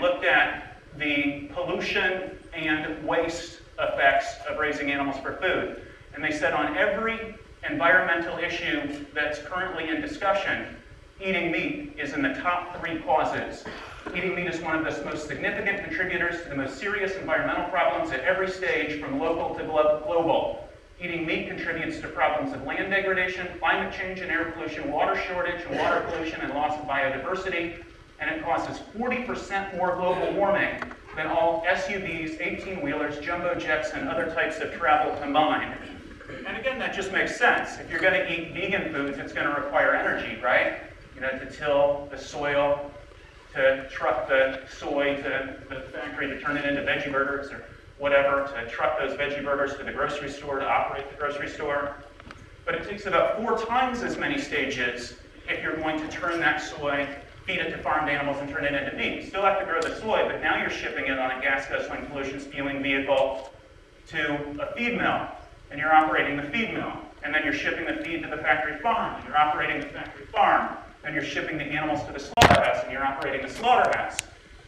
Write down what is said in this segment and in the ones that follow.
looked at the pollution and waste effects of raising animals for food. And they said on every environmental issue that's currently in discussion, eating meat is in the top 3 causes. Eating meat is one of the most significant contributors to the most serious environmental problems at every stage, from local to global. Eating meat contributes to problems of land degradation, climate change and air pollution, water shortage and water pollution, and loss of biodiversity. And it causes 40% more global warming than all SUVs, 18-wheelers, jumbo jets, and other types of travel combined. And again, that just makes sense. If you're going to eat vegan foods, it's going to require energy, right? You know, to till the soil, to truck the soy to the factory to turn it into veggie burgers or whatever, to truck those veggie burgers to the grocery store, to operate the grocery store. But it takes about 4 times as many stages if you're going to turn that soy, feed it to farmed animals, and turn it into meat. You still have to grow the soy, but now you're shipping it on a gas-guzzling, pollution-spewing vehicle to a feed mill, and you're operating the feed mill. And then you're shipping the feed to the factory farm, and you're operating the factory farm. And you're shipping the animals to the slaughterhouse, and you're operating the slaughterhouse.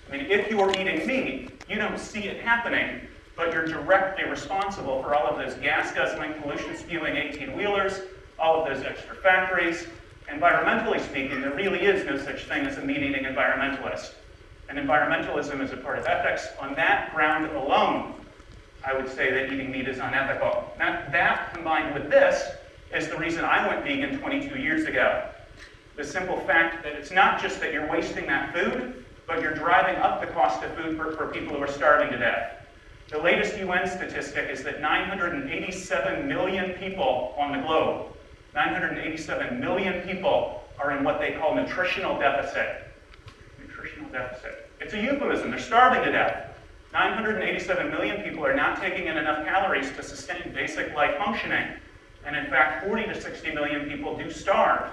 I mean, if you're eating meat, you don't see it happening, but you're directly responsible for all of those gas-guzzling, pollution-spewing 18-wheelers, all of those extra factories. Environmentally speaking, there really is no such thing as a meat-eating environmentalist. And environmentalism is a part of ethics. On that ground alone, I would say that eating meat is unethical. Now, that combined with this is the reason I went vegan 22 years ago. The simple fact that it's not just that you're wasting that food, but you're driving up the cost of food for people who are starving to death. The latest UN statistic is that 987 million people on the globe, 987 million people are in what they call nutritional deficit. Nutritional deficit. It's a euphemism. They're starving to death. 987 million people are not taking in enough calories to sustain basic life functioning. And in fact, 40 to 60 million people do starve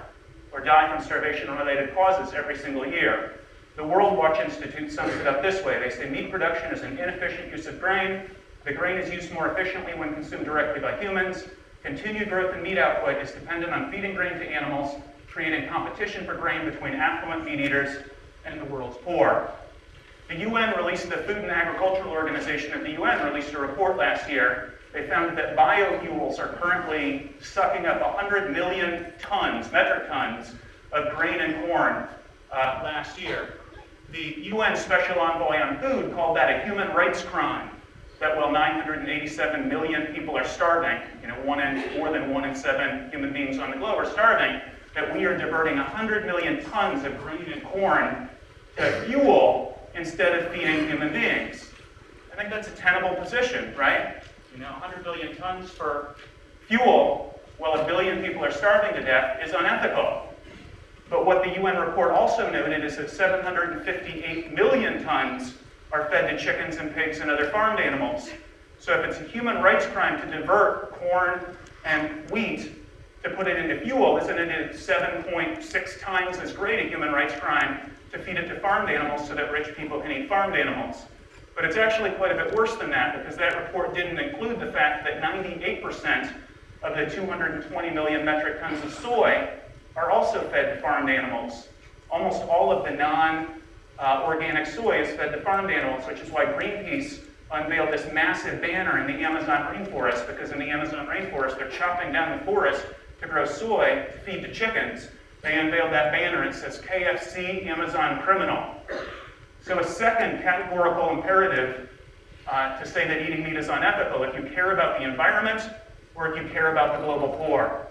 or die from starvation-related causes every single year. The World Watch Institute sums it up this way. They say meat production is an inefficient use of grain. The grain is used more efficiently when consumed directly by humans. Continued growth in meat output is dependent on feeding grain to animals, creating competition for grain between affluent meat eaters and the world's poor. The UN released, the Food and Agricultural Organization of the UN released a report last year. They found that biofuels are currently sucking up 100 million tons, metric tons, of grain and corn last year. The UN Special Envoy on Food called that a human rights crime, that while 987 million people are starving, you know, more than 1 in 7 human beings on the globe are starving, that we are diverting 100 million tons of grain and corn to fuel instead of feeding human beings. I think that's a tenable position, right? You know, 100 billion tons for fuel while 1 billion people are starving to death is unethical. But what the UN report also noted is that 758 million tons are fed to chickens and pigs and other farmed animals. So if it's a human rights crime to divert corn and wheat to put it into fuel, isn't it 7.6 times as great a human rights crime to feed it to farmed animals so that rich people can eat farmed animals? But it's actually quite a bit worse than that, because that report didn't include the fact that 98% of the 220 million metric tons of soy are also fed to farmed animals. Almost all of the non-organic soy is fed to farmed animals, which is why Greenpeace unveiled this massive banner in the Amazon rainforest, because in the Amazon rainforest, they're chopping down the forest to grow soy to feed the chickens. They unveiled that banner. It says, KFC, Amazon criminal. So a second categorical imperative to say that eating meat is unethical, if you care about the environment or if you care about the global poor.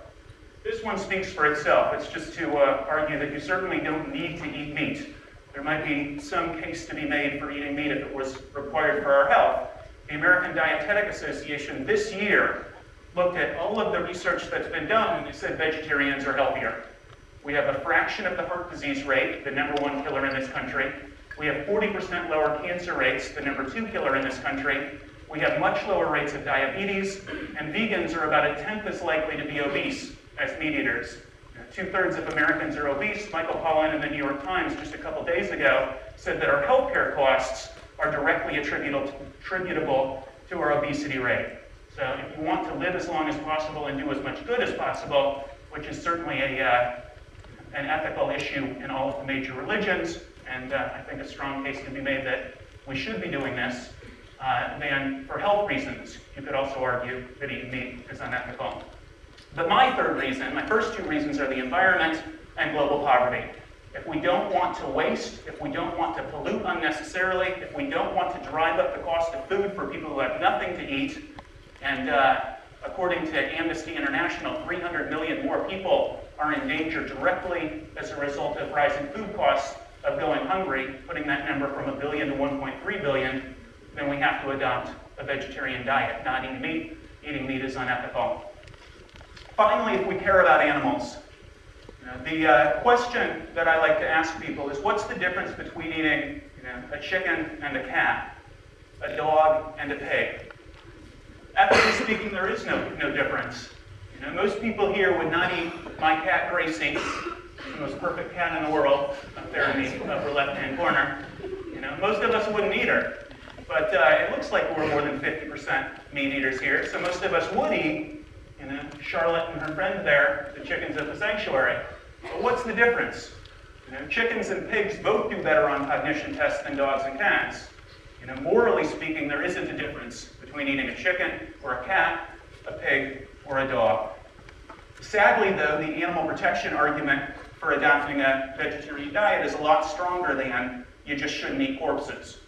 This one speaks for itself. It's just to argue that you certainly don't need to eat meat. There might be some case to be made for eating meat if it was required for our health. The American Dietetic Association this year looked at all of the research that's been done, and they said vegetarians are healthier. We have a fraction of the heart disease rate, the #1 killer in this country. We have 40% lower cancer rates, the #2 killer in this country. We have much lower rates of diabetes, and vegans are about 1/10 as likely to be obese as meat eaters. 2/3 of Americans are obese. Michael Pollan in the New York Times just a couple days ago said that our healthcare costs are directly attributable to our obesity rate. So if you want to live as long as possible and do as much good as possible, which is certainly an ethical issue in all of the major religions, and I think a strong case can be made that we should be doing this, then for health reasons, you could also argue that eating meat is unethical. But my third reason, my first two reasons, are the environment and global poverty. If we don't want to waste, if we don't want to pollute unnecessarily, if we don't want to drive up the cost of food for people who have nothing to eat, and according to Amnesty International, 300 million more people are in danger directly as a result of rising food costs of going hungry, putting that number from 1 billion to 1.3 billion, then we have to adopt a vegetarian diet. Not eating meat. Eating meat is unethical. Finally, if we care about animals, the question that I like to ask people is, what's the difference between eating a chicken and a cat, a dog and a pig? Ethically speaking, there is no difference. Most people here would not eat my cat Gracie, the most perfect cat in the world, up there in the upper left-hand corner. Most of us wouldn't eat her. But it looks like we're more than 50% meat eaters here, so most of us would eat, Charlotte and her friend there, the chickens at the sanctuary. But what's the difference? Chickens and pigs both do better on cognition tests than dogs and cats. Morally speaking, there isn't a difference between eating a chicken or a cat, a pig, or a dog. Sadly, though, the animal protection argument for adopting a vegetarian diet is a lot stronger than you just shouldn't eat corpses.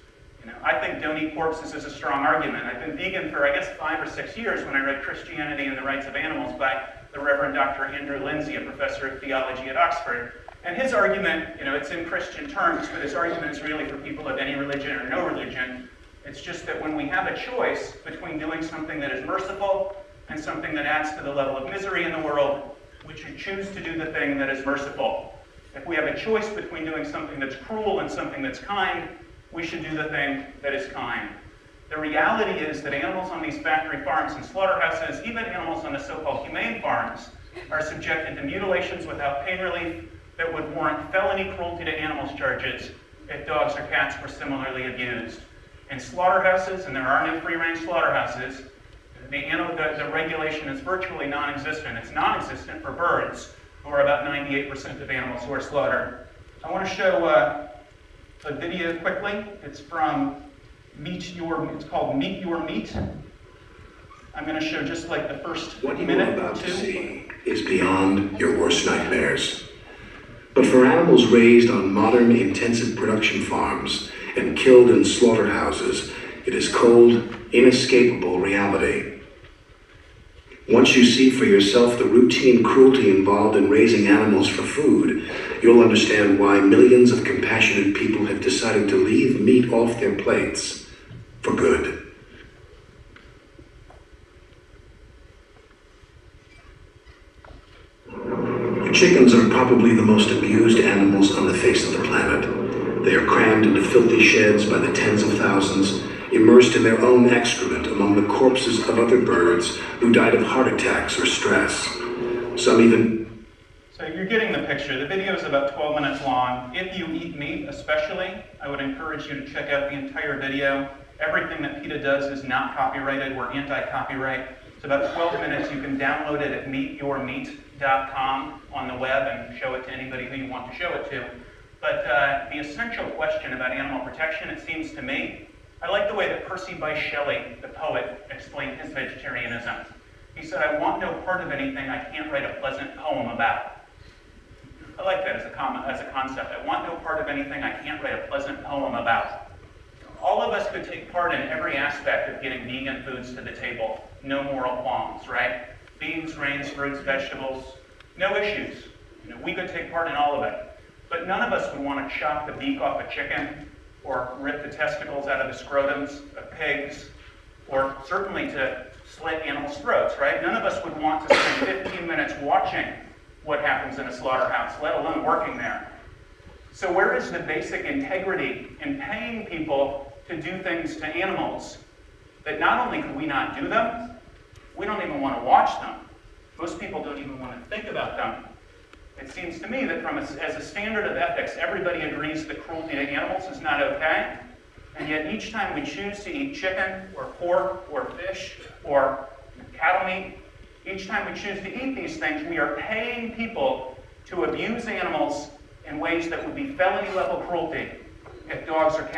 I think don't eat corpses is a strong argument. I've been vegan for, I guess, 5 or 6 years when I read Christianity and the Rights of Animals by the Reverend Dr. Andrew Lindsay, a professor of theology at Oxford. And his argument, it's in Christian terms, but his argument is really for people of any religion or no religion. It's just that when we have a choice between doing something that is merciful and something that adds to the level of misery in the world, we should choose to do the thing that is merciful. If we have a choice between doing something that's cruel and something that's kind, we should do the thing that is kind. The reality is that animals on these factory farms and slaughterhouses, even animals on the so-called humane farms, are subjected to mutilations without pain relief that would warrant felony cruelty to animals charges if dogs or cats were similarly abused. In slaughterhouses, and there are no free-range slaughterhouses, the regulation is virtually non-existent. It's non-existent for birds, who are about 98% of animals who are slaughtered. I want to show a video quickly. It's from it's called Meet Your Meat. I'm going to show just like the first what minute you are about or two. To see is beyond your worst nightmares. But for animals raised on modern intensive production farms and killed in slaughterhouses, it is cold, inescapable reality. Once you see for yourself the routine cruelty involved in raising animals for food, you'll understand why millions of compassionate people have decided to leave meat off their plates for good. Chickens are probably the most abused animals on the face of the planet. They are crammed into filthy sheds by the tens of thousands, immersed in their own excrement among the corpses of other birds who died of heart attacks or stress. Some even... So you're getting the picture. The video is about 12 minutes long. If you eat meat especially, I would encourage you to check out the entire video. Everything that PETA does is not copyrighted. We're anti-copyright. It's about 12 minutes. You can download it at meetyourmeat.com on the web and show it to anybody who you want to show it to. But the essential question about animal protection, it seems to me, I like the way that Percy Bysshe Shelley, the poet, explained his vegetarianism. He said, I want no part of anything I can't write a pleasant poem about. I like that as a concept. I want no part of anything I can't write a pleasant poem about. All of us could take part in every aspect of getting vegan foods to the table. No moral qualms, right? Beans, grains, fruits, vegetables, no issues. We could take part in all of it. But none of us would want to chop the beak off a chicken or rip the testicles out of the scrotums of pigs, or certainly to slit animals' throats, right? None of us would want to spend 15 minutes watching what happens in a slaughterhouse, let alone working there. So where is the basic integrity in paying people to do things to animals that not only can we not do them, we don't even want to watch them. Most people don't even want to think about them. It seems to me that as a standard of ethics, everybody agrees that cruelty to animals is not okay, and yet each time we choose to eat chicken or pork or fish or cattle meat, each time we choose to eat these things, we are paying people to abuse animals in ways that would be felony level cruelty if dogs or cats